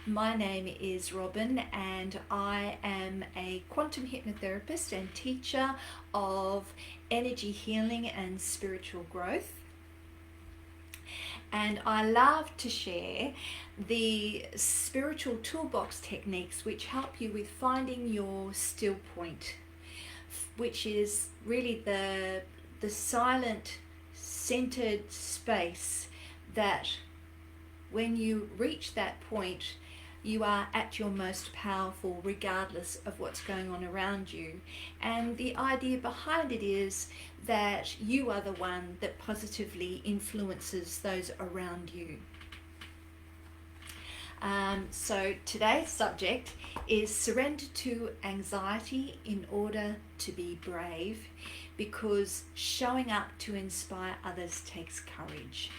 My name is Robin, and I am a quantum hypnotherapist and teacher of energy healing and spiritual growth. And I love to share the spiritual toolbox techniques which help you with finding your still point, which is really the silent, centered space that when you reach that point, you are at your most powerful regardless of what's going on around you. And the idea behind it is that you are the one that positively influences those around you. So today's subject is surrender to anxiety in order to be brave, because showing up to inspire others takes courage.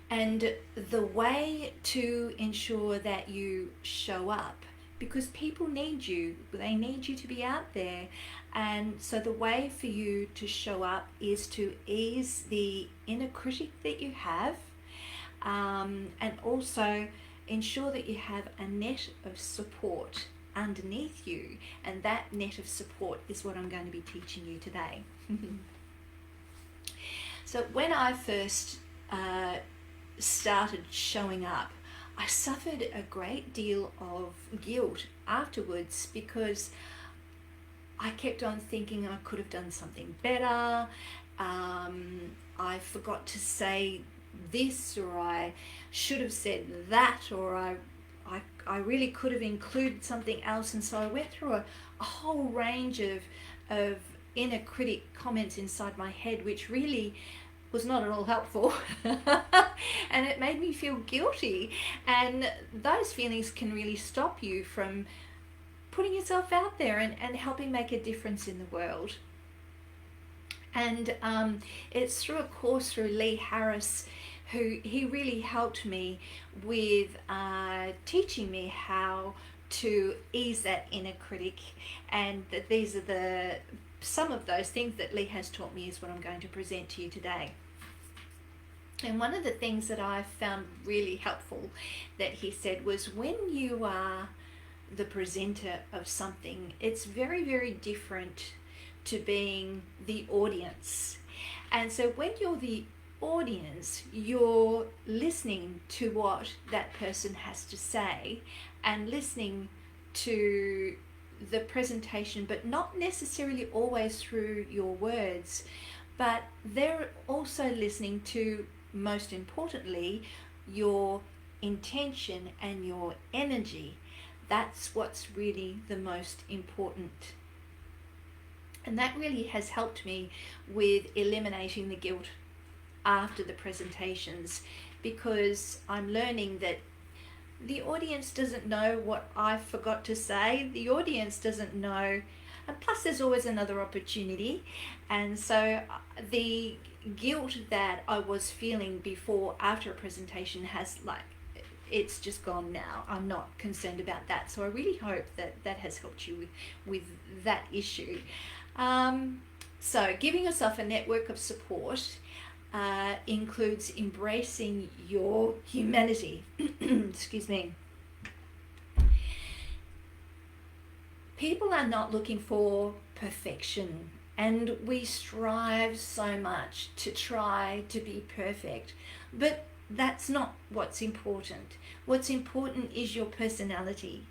And the way to ensure that you show up, because people need you, they need you to be out there. And so the way for you to show up is to ease the inner critic that you have, and also ensure that you have a net of support underneath you. And that net of support is what I'm going to be teaching you today. So when I first started showing up, I suffered a great deal of guilt afterwards, because I kept on thinking I could have done something better. I forgot to say this, or I should have said that, or I really could have included something else. And so I went through a whole range of inner critic comments inside my head, which really was not at all helpful. And it made me feel guilty, and those feelings can really stop you from putting yourself out there and helping make a difference in the world. And it's through a course through Lee Harris, who he really helped me with teaching me how to ease that inner critic. And that these are some of those things that Lee has taught me is what I'm going to present to you today. And one of the things that I found really helpful that he said was, when you are the presenter of something, it's very, very different to being the audience. And so when you're the audience, you're listening to what that person has to say and listening to the presentation, but not necessarily always through your words, but they're also listening to, most importantly, your intention and your energy. That's what's really the most important. And that really has helped me with eliminating the guilt after the presentations, because I'm learning that the audience doesn't know what I forgot to say. The audience doesn't know. And plus there's always another opportunity. And so the guilt that I was feeling before, after a presentation, has it's just gone now. I'm not concerned about that. So I really hope that has helped you with that issue. So giving yourself a network of support includes embracing your humanity. Excuse me. People are not looking for perfection, and we strive so much to try to be perfect, but that's not what's important. What's important is your personality,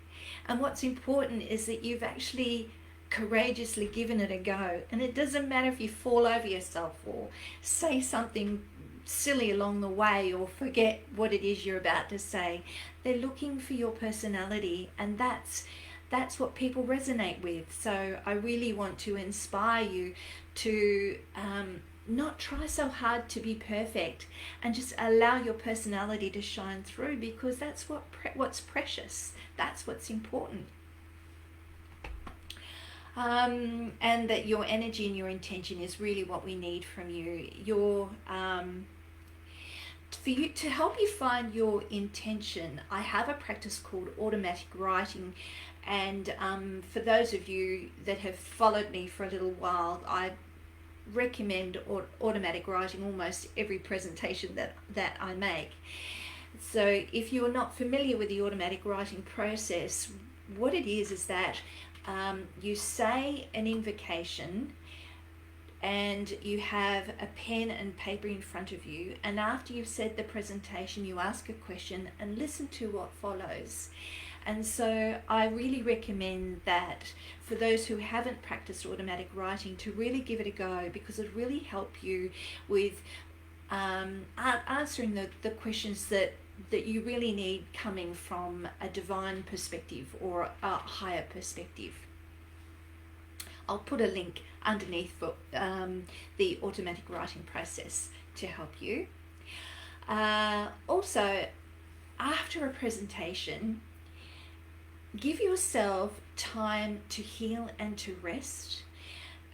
and what's important is that you've actually courageously given it a go. And it doesn't matter if you fall over yourself or say something silly along the way or forget what it is you're about to say. They're looking for your personality, and that's what people resonate with. So I really want to inspire you to not try so hard to be perfect, and just allow your personality to shine through, because that's what's precious. That's what's important. And that your energy and your intention is really what we need from you. For you to help you find your intention, I have a practice called automatic writing. And for those of you that have followed me for a little while, I recommend automatic writing almost every presentation that I make. So if you're not familiar with the automatic writing process, what it is that you say an invocation and you have a pen and paper in front of you, and after you've said the presentation you ask a question and listen to what follows. And so I really recommend that for those who haven't practiced automatic writing to really give it a go, because it really help you with answering the questions that you really need coming from a divine perspective or a higher perspective. I'll put a link underneath for the automatic writing process to help you. Also, after a presentation, give yourself time to heal and to rest.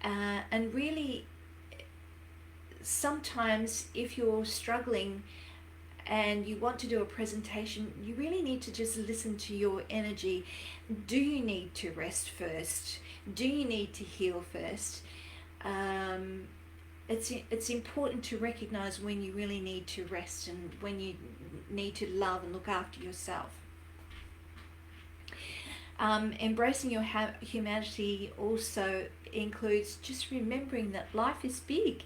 And really, sometimes if you're struggling and you want to do a presentation, you really need to just listen to your energy. Do you need to rest first? Do you need to heal first? It's important to recognize when you really need to rest and when you need to love and look after yourself. Embracing your humanity also includes just remembering that life is big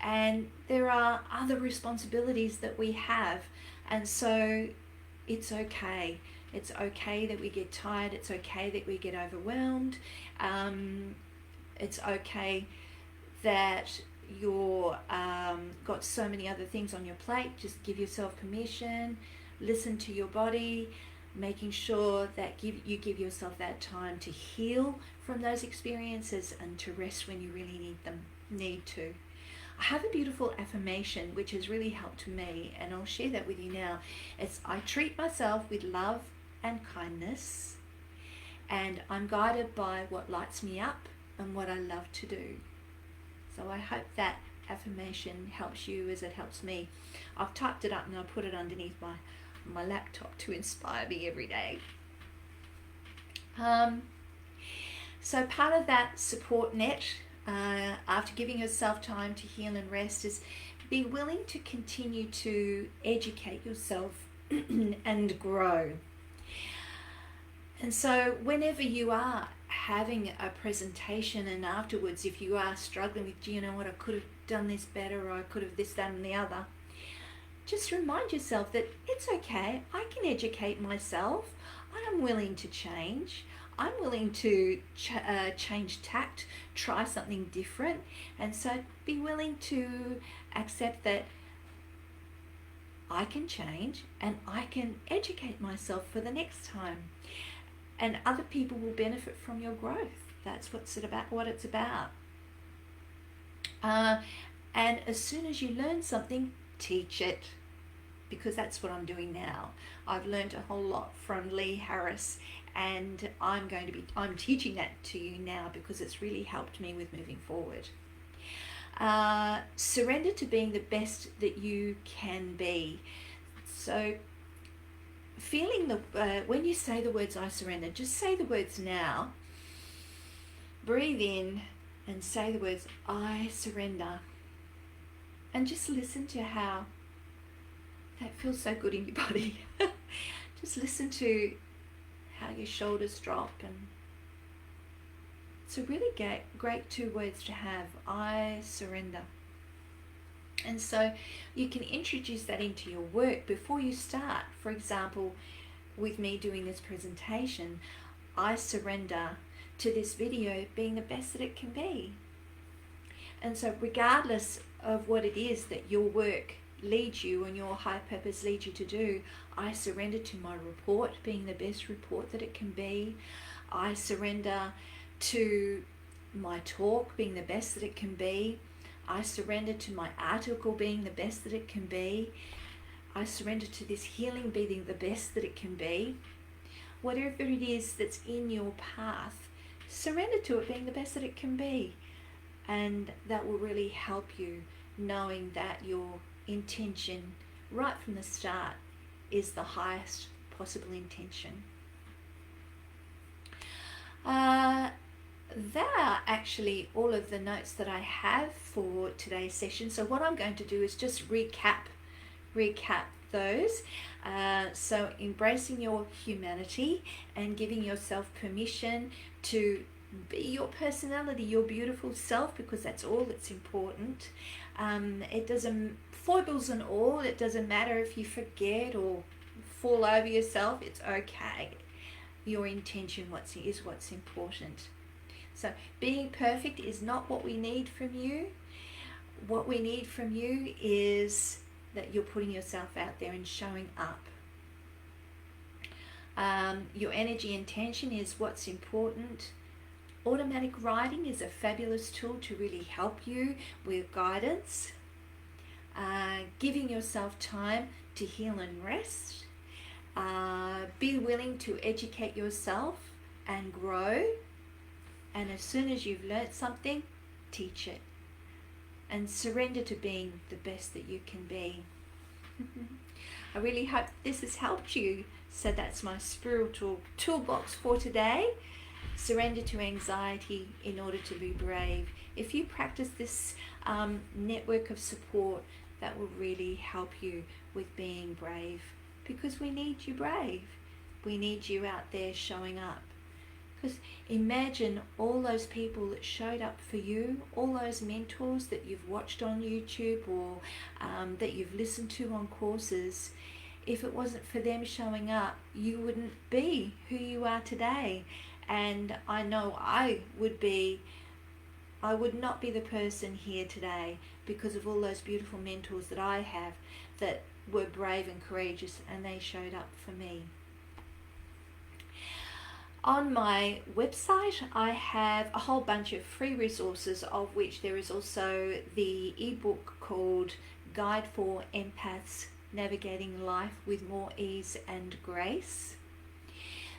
and there are other responsibilities that we have, and so it's okay. It's okay that we get tired. It's okay that we get overwhelmed. It's okay that you're got so many other things on your plate. Just give yourself permission. Listen to your body, making sure that you give yourself that time to heal from those experiences and to rest when you really need to. I have a beautiful affirmation which has really helped me, and I'll share that with you now. It's, I treat myself with love and kindness, and I'm guided by what lights me up and what I love to do. So I hope that affirmation helps you as it helps me. I've typed it up and I'll put it underneath my laptop to inspire me every day. So part of that support net, after giving yourself time to heal and rest, is be willing to continue to educate yourself and grow. And so whenever you are having a presentation and afterwards, if you are struggling with, do you know what, I could have done this better, or I could have this, that and the other, just remind yourself that it's okay. I can educate myself. I'm willing to change. I'm willing to change tact, try something different. And so be willing to accept that I can change and I can educate myself for the next time. And other people will benefit from your growth. That's what it's about. And as soon as you learn something, teach it, because that's what I'm doing now. I've learned a whole lot from Lee Harris, and I'm teaching that to you now because it's really helped me with moving forward. Surrender to being the best that you can be. So feeling when you say the words I surrender, just say the words now. Breathe in and say the words I surrender, and just listen to how that feels so good in your body. Just listen to how your shoulders drop, and it's a really great 2 words to have, I surrender. And so you can introduce that into your work before you start. For example, with me doing this presentation, I surrender to this video being the best that it can be. And so regardless of what it is that your work leads you and your high purpose leads you to do, I surrender to my report being the best report that it can be. I surrender to my talk being the best that it can be. I surrender to my article being the best that it can be. I surrender to this healing being the best that it can be. Whatever it is that's in your path, surrender to it being the best that it can be. And that will really help you, knowing that your intention right from the start is the highest possible intention. That are actually all of the notes that I have for today's session. So what I'm going to do is just recap those. So embracing your humanity and giving yourself permission to be your personality, your beautiful self, because that's all that's important. It doesn't, foibles and all, it doesn't matter if you forget or fall over yourself, it's okay. Your intention is what's important. So being perfect is not what we need from you. What we need from you is that you're putting yourself out there and showing up. Your energy intention is what's important. Automatic writing is a fabulous tool to really help you with guidance. Giving yourself time to heal and rest. Be willing to educate yourself and grow. And as soon as you've learnt something, teach it. And surrender to being the best that you can be. I really hope this has helped you. So that's my spiritual toolbox for today. Surrender to anxiety in order to be brave. If you practice this network of support, that will really help you with being brave, because we need you brave. We need you out there showing up. Because imagine all those people that showed up for you, all those mentors that you've watched on YouTube or that you've listened to on courses. If it wasn't for them showing up, you wouldn't be who you are today. And I know I would not be the person here today because of all those beautiful mentors that I have that were brave and courageous, and they showed up for me. On my website, I have a whole bunch of free resources, of which there is also the ebook called Guide for Empaths: Navigating Life with More Ease and Grace.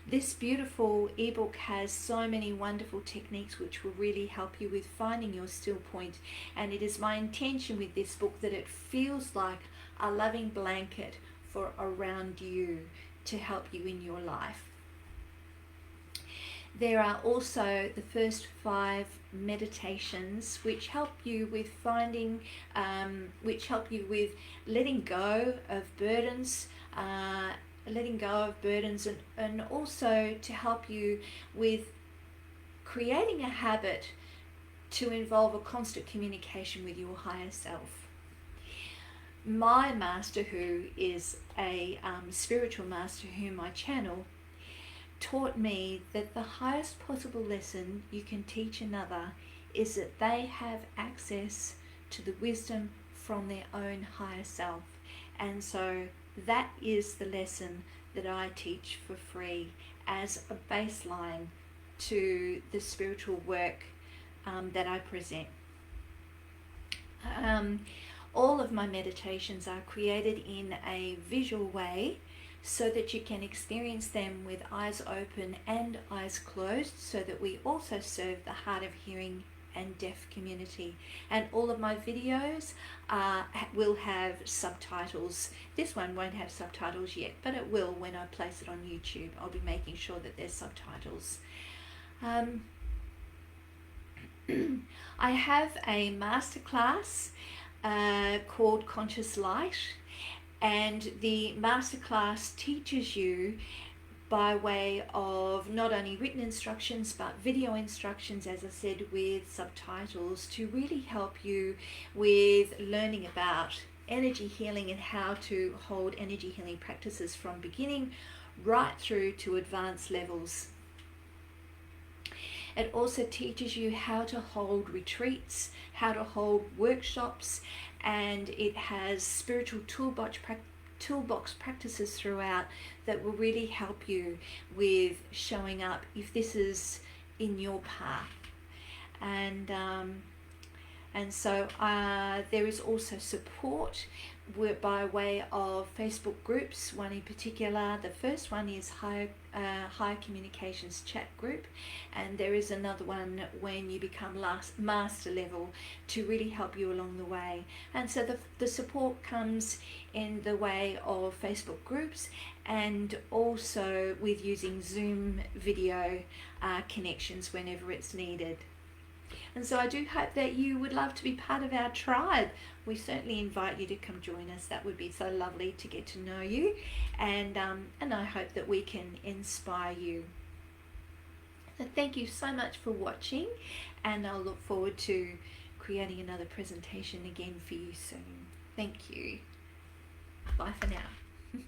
This beautiful ebook has so many wonderful techniques which will really help you with finding your still point, and it is my intention with this book that it feels like a loving blanket for around you to help you in your life. There are also the first 5 meditations which help you with finding, which help you with letting go of burdens, and also to help you with creating a habit to involve a constant communication with your higher self. My master, who is a spiritual master whom I channel, taught me that the highest possible lesson you can teach another is that they have access to the wisdom from their own higher self. And so that is the lesson that I teach for free as a baseline to the spiritual work that I present. All of my meditations are created in a visual way so that you can experience them with eyes open and eyes closed, so that we also serve the hard of hearing and deaf community. And all of my videos will have subtitles. This one won't have subtitles yet, but it will when I place it on YouTube. I'll be making sure that there's subtitles. I have a masterclass called Conscious Light, and the masterclass teaches you by way of not only written instructions but video instructions, as I said, with subtitles, to really help you with learning about energy healing and how to hold energy healing practices from beginning right through to advanced levels. It also teaches you how to hold retreats, how to hold workshops, and it has spiritual toolbox practices throughout that will really help you with showing up if this is in your path. And so there is also support by way of Facebook groups, one in particular. The first one is Higher Communications Chat Group, and there is another one when you become master level to really help you along the way. And so the support comes in the way of Facebook groups, and also with using Zoom video connections whenever it's needed. And so I do hope that you would love to be part of our tribe. We certainly invite you to come join us. That would be so lovely to get to know you, and I hope that we can inspire you. So thank you so much for watching, and I'll look forward to creating another presentation again for you soon. Thank you. Bye for now.